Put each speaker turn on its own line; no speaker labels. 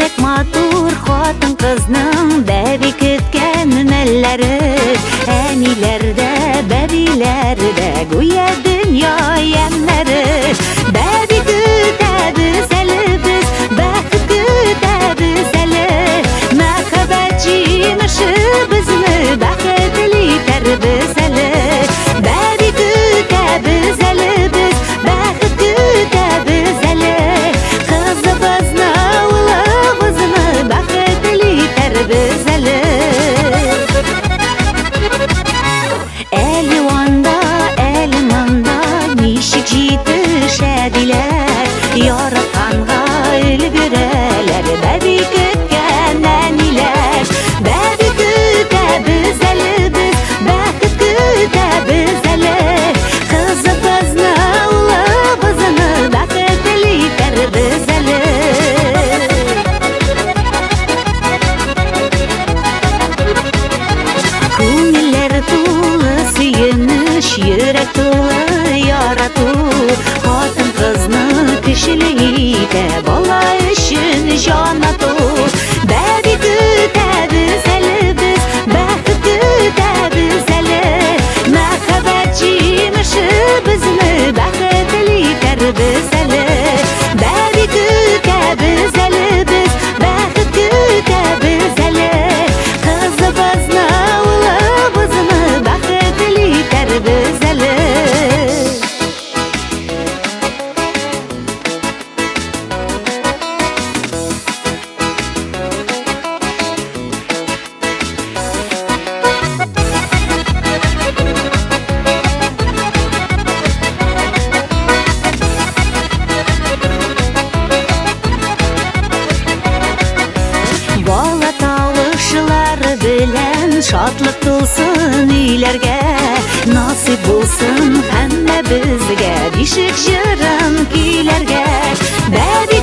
Бәк матур хатын кызның бәби көткән мәлләре, әниләрдә, бәбиләрдә гүя дөнья ямьләре. Бәби көтәбез әле без, бәхет көтәбез әле, мәхәббәт җимеше безне бәхетле итәрбез әле. Бәби көтәбез әле без, бәхет көтәбез әле, кызыбызны, улыбызны бәхетле итәрбез әле. Әле анда, әле мында ничек җитешәдиләр, яратканга өлгерәләр бәби көткән әниләр. Бәби көтәбез әле без, бәхет көтәбез әле, кызыбызны, улыбызны бәхетле итәрбез әле. Күңелләр тулы сөенеш, йөрәк тулы ярату, хатын кызны көчле итә, бала өчен җан ату. Бәби көтәбез әле без, бәхет көтәбез әле, мәхәббәт җимеше безне бәхетле итәрбез әле. Бәби көтәбез әле без, бәхет көтәбез әле, кызыбызны, улыбызны бәхетле итәрбез әле. Бала тавышлары белән шатлык тулсын өйләргә, насыйп булсын һәммәбезгә бишек җырын көйләргә. Бәби